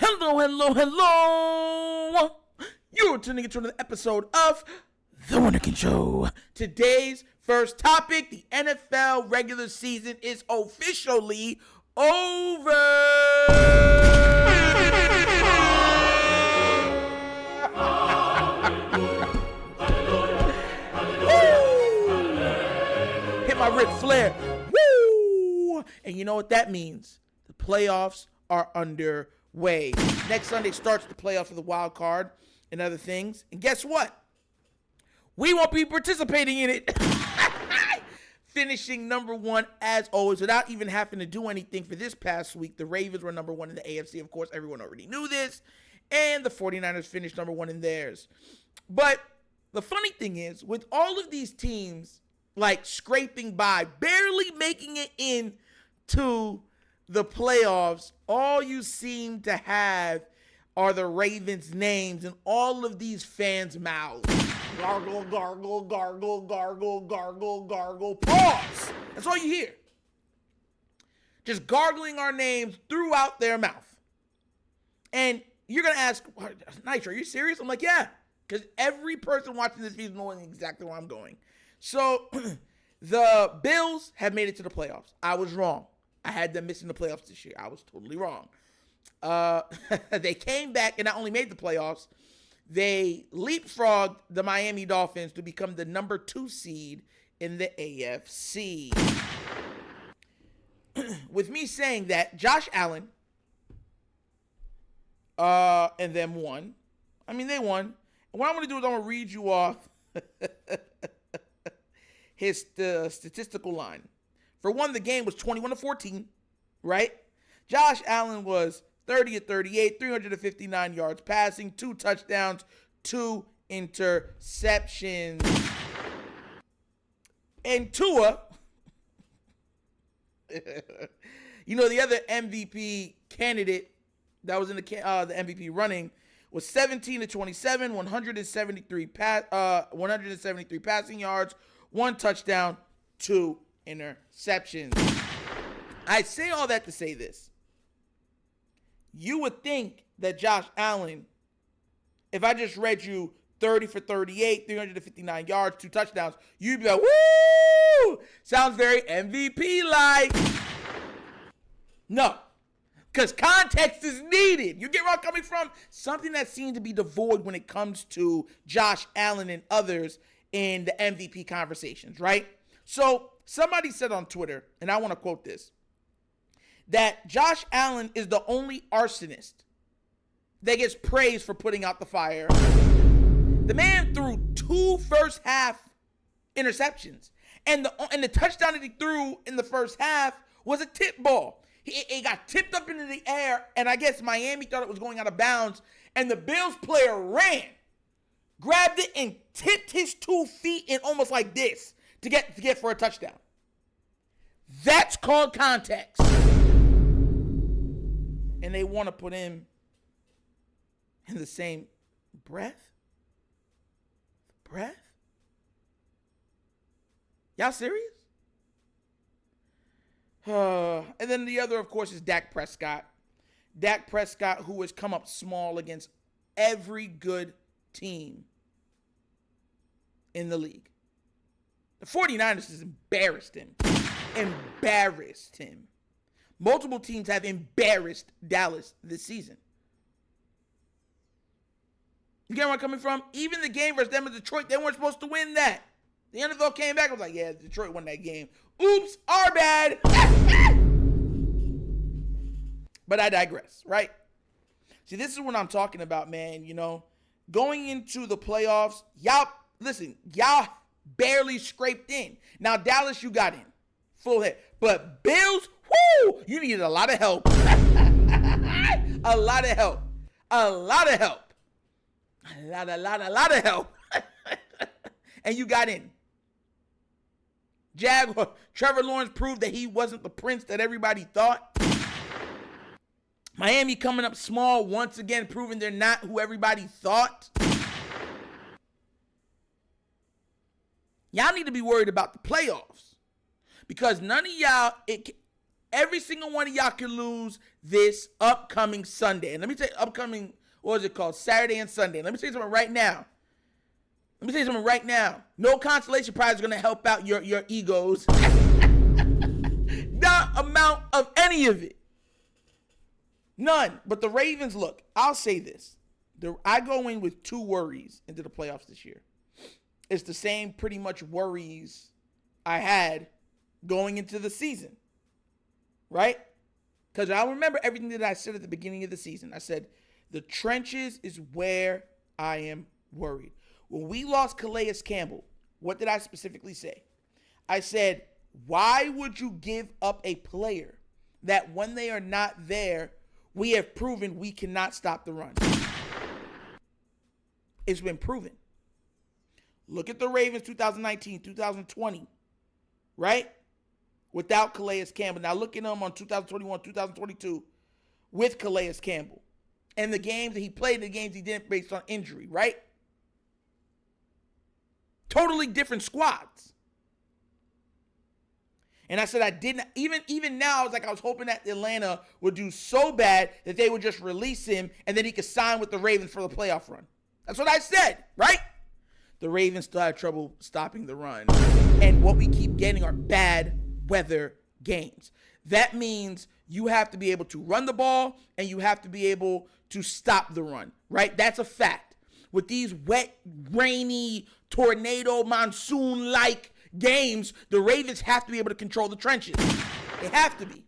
Hello, hello, hello. You're tuning into another episode of The Wunderkind Show. Today's first topic, the NFL regular season is officially over. Hit my Ric Flair. Woo! And you know what that means? The playoffs are underway. Next Sunday starts the playoff for the wild card and other things. And guess what? We won't be participating in it. Finishing number one as always without even having to do anything for this past week. The Ravens were number one in the AFC. Of course, everyone already knew this. And the 49ers finished number one in theirs. But the funny thing is, with all of these teams like scraping by, barely making it into the playoffs, all you seem to have are the Ravens' names and all of these fans' mouths. Gargle, gargle, gargle, gargle, gargle, gargle, pause. That's all you hear. Just gargling our names throughout their mouth. And you're going to ask, Nitro, are you serious? I'm like, yeah, because every person watching this video knows exactly where I'm going. So the Bills have made it to the playoffs. I was wrong. I had them missing the playoffs this year. I was totally wrong. They came back and not only made the playoffs, they leapfrogged the Miami Dolphins to become the number 2 seed in the AFC. With me saying that, Josh Allen and them won. I mean, they won. And what I'm going to do is I'm going to read you off his statistical line. For one, the game was 21-14, right? Josh Allen was 30-38, 359 yards passing, 2 touchdowns, 2 interceptions. And Tua, you know, the other MVP candidate that was in the MVP running was 17-27, 173 passing yards, 1 touchdown, 2 interceptions. I say all that to say this. You would think that Josh Allen, if I just read you 30 for 38, 359 yards, 2 touchdowns, you'd be like, woo! Sounds very MVP-like. No, because context is needed. You get where I'm coming from? Something that seems to be devoid when it comes to Josh Allen and others in the MVP conversations, right? So somebody said on Twitter, and I want to quote this, that Josh Allen is the only arsonist that gets praised for putting out the fire. The man threw 2 first half interceptions, and the touchdown that he threw in the first half was a tip ball. It got tipped up into the air, and I guess Miami thought it was going out of bounds, and the Bills player ran, grabbed it, and tipped his 2 feet in almost like this to get for a touchdown. That's called context. And they want to put him in the same breath? Y'all serious? And then the other, of course, is Dak Prescott. Dak Prescott, who has come up small against every good team in the league. The 49ers has embarrassed him. Multiple teams have embarrassed Dallas this season. You get where I'm coming from? Even the game versus them in Detroit, they weren't supposed to win that. The NFL came back and was like, yeah, Detroit won that game. Oops, our bad. But I digress, right? See, this is what I'm talking about, man. You know, going into the playoffs, y'all barely scraped in. Now, Dallas, you got in. Full hit. But Bills, whoo, you needed a lot of help. A lot of help. And you got in. Trevor Lawrence proved that he wasn't the prince that everybody thought. Miami coming up small once again, proving they're not who everybody thought. Y'all need to be worried about the playoffs. Because none of y'all, Every single one of y'all can lose this upcoming Sunday. And let me tell you, what is it called? Saturday and Sunday. Let me tell you something right now. No consolation prize is going to help out your egos. Not amount of any of it. None. But the Ravens, look, I'll say this. I go in with 2 worries into the playoffs this year. It's the same pretty much worries I had going into the season. Right? Because I remember everything that I said at the beginning of the season. I said, the trenches is where I am worried. When we lost Calais Campbell, what did I specifically say? I said, why would you give up a player that when they are not there, we have proven we cannot stop the run? It's been proven. Look at the Ravens 2019, 2020, right? Without Calais Campbell. Now look at them on 2021, 2022 with Calais Campbell. And the games that he played, the games he didn't based on injury, right? Totally different squads. And I said I didn't, even now, I was hoping that Atlanta would do so bad that they would just release him and then he could sign with the Ravens for the playoff run. That's what I said, right? The Ravens still have trouble stopping the run. And what we keep getting are bad weather games. That means you have to be able to run the ball and you have to be able to stop the run, right? That's a fact. With these wet, rainy, tornado, monsoon-like games, the Ravens have to be able to control the trenches. They have to be.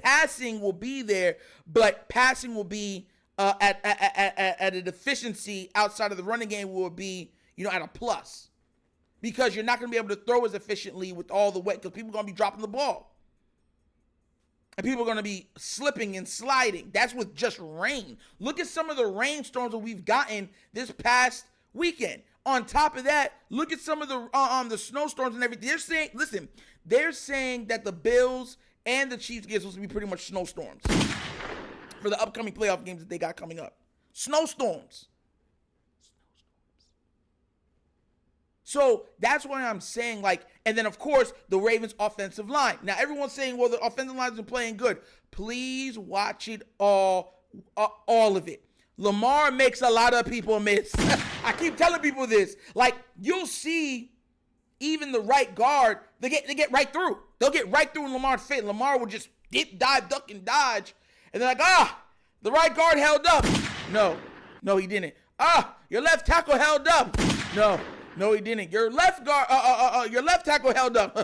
Passing will be there, but passing will be at a deficiency outside of the running game will be, at a plus. Because you're not going to be able to throw as efficiently with all the wet, because people are going to be dropping the ball. And people are going to be slipping and sliding. That's with just rain. Look at some of the rainstorms that we've gotten this past weekend. On top of that, look at some of the snowstorms and everything. They're saying that the Bills and the Chiefs games supposed to be pretty much snowstorms for the upcoming playoff games that they got coming up. Snowstorms. So that's why I'm saying, and then of course the Ravens offensive line. Now everyone's saying, well, the offensive line's been playing good. Please watch it all of it. Lamar makes a lot of people miss. I keep telling people this. You'll see even the right guard, they get right through. They'll get right through in Lamar's face. Lamar will just dip, dive, duck, and dodge. And they're like, the right guard held up. No, he didn't. Your left tackle held up. No, he didn't. Your left guard, your left tackle held up.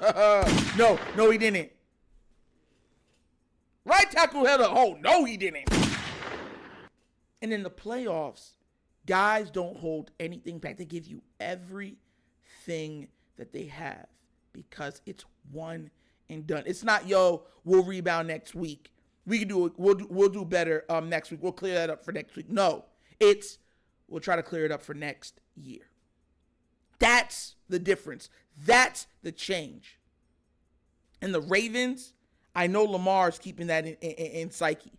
No, he didn't. Right tackle held up. Oh, no, he didn't. And in the playoffs, guys don't hold anything back. They give you everything that they have because it's one and done. It's not, we'll rebound next week. We can do it. We'll do better next week. We'll clear that up for next week. No, we'll try to clear it up for next year. That's the difference. That's the change. And the Ravens, I know Lamar's keeping that in psyche.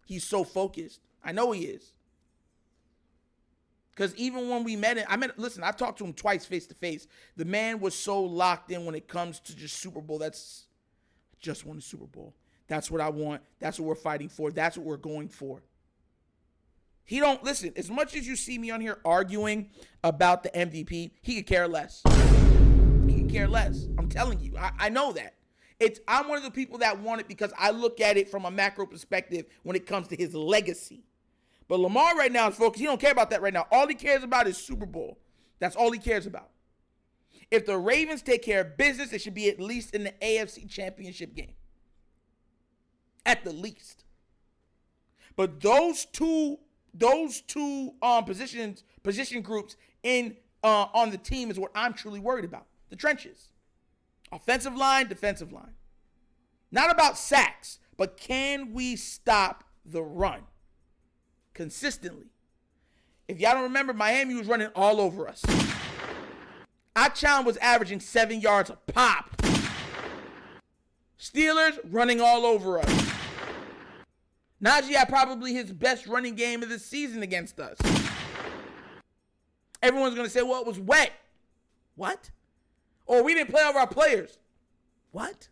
He's so focused. I know he is. Because even when we met him, I've talked to him twice face to face. The man was so locked in when it comes to just Super Bowl. I just won a Super Bowl. That's what I want. That's what we're fighting for. That's what we're going for. He don't, listen, as much as you see me on here arguing about the MVP, he could care less. He could care less. I'm telling you. I know that. I'm one of the people that want it because I look at it from a macro perspective when it comes to his legacy. But Lamar right now is focused. He don't care about that right now. All he cares about is Super Bowl. That's all he cares about. If the Ravens take care of business, they should be at least in the AFC Championship game. At the least. But those two position groups on the team is what I'm truly worried about. The trenches. Offensive line, defensive line. Not about sacks, but can we stop the run consistently? If y'all don't remember, Miami was running all over us. Achane was averaging 7 yards a pop. Steelers running all over us. Najee had probably his best running game of the season against us. Everyone's going to say, well, it was wet. What? Or we didn't play over our players. What?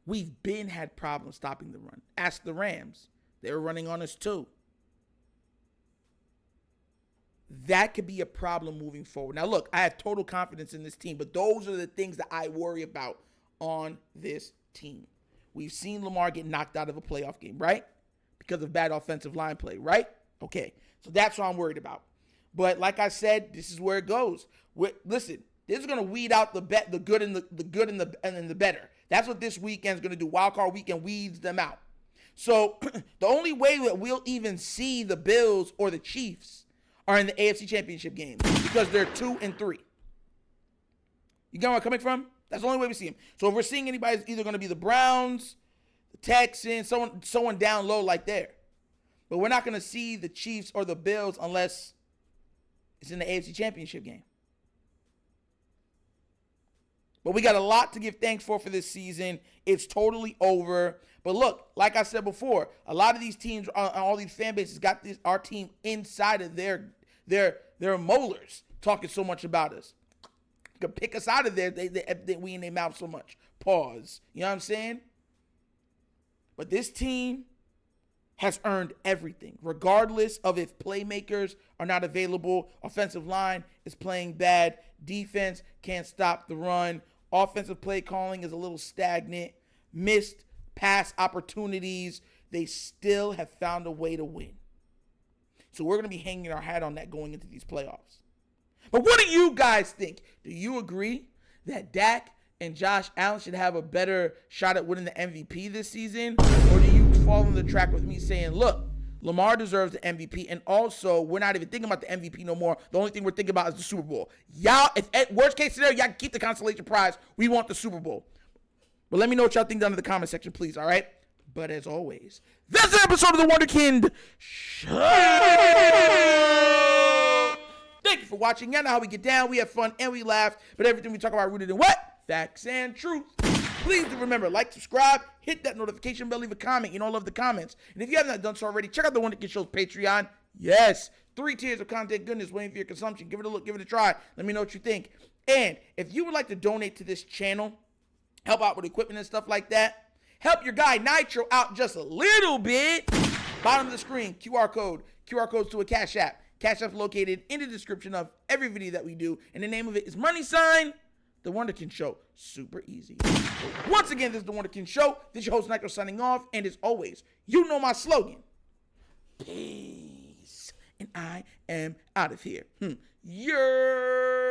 We've been had problems stopping the run. Ask the Rams. They were running on us too. That could be a problem moving forward. Now, look, I have total confidence in this team, but those are the things that I worry about on this team. We've seen Lamar get knocked out of a playoff game, right? Because of bad offensive line play, right? Okay, so that's what I'm worried about. But like I said, this is where it goes. Listen, this is going to weed out the good and the better. That's what this weekend is going to do. Wild card weekend weeds them out. So the only way that we'll even see the Bills or the Chiefs are in the AFC Championship game because they're 2-3. You get where I'm coming from? That's the only way we see them. So if we're seeing anybody, it's either going to be the Browns, the Texans, someone down low like there. But we're not going to see the Chiefs or the Bills unless it's in the AFC Championship game. But we got a lot to give thanks for this season. It's totally over. But look, like I said before, a lot of these teams, all these fan bases got our team inside of their molars talking so much about us. You can pick us out of there. We in their mouth so much. Pause. You know what I'm saying? But this team has earned everything, regardless of if playmakers are not available. Offensive line is playing bad. Defense can't stop the run. Offensive play calling is a little stagnant. Missed pass opportunities. They still have found a way to win. So we're going to be hanging our hat on that going into these playoffs. But what do you guys think? Do you agree that Dak and Josh Allen should have a better shot at winning the MVP this season? Or do you fall on the track with me saying, look, Lamar deserves the MVP, and also we're not even thinking about the MVP no more. The only thing we're thinking about is the Super Bowl. Y'all, if at worst case scenario, y'all can keep the consolation prize. We want the Super Bowl. But let me know what y'all think down in the comment section, please, all right? But as always, that's an episode of the Wunderkind Show. Thank you for watching. Y'all know how we get down. We have fun and we laugh, but everything we talk about rooted in what? Facts and truth. Please do remember, like, subscribe, hit that notification bell, leave a comment. You know I love the comments. And if you haven't done so already, check out the Wunderkind Show's Patreon. Yes, 3 tiers of content goodness waiting for your consumption. Give it a look, give it a try. Let me know what you think. And if you would like to donate to this channel, help out with equipment and stuff like that, help your guy Nitro out just a little bit, bottom of the screen, QR codes to a Cash App. Cash App's located in the description of every video that we do, and the name of it is The Wunderkind Show. Super easy. Once again, this is The Wunderkind Show. This is your host, Nitro, signing off. And as always, you know my slogan. Peace. And I am out of here. Yeah.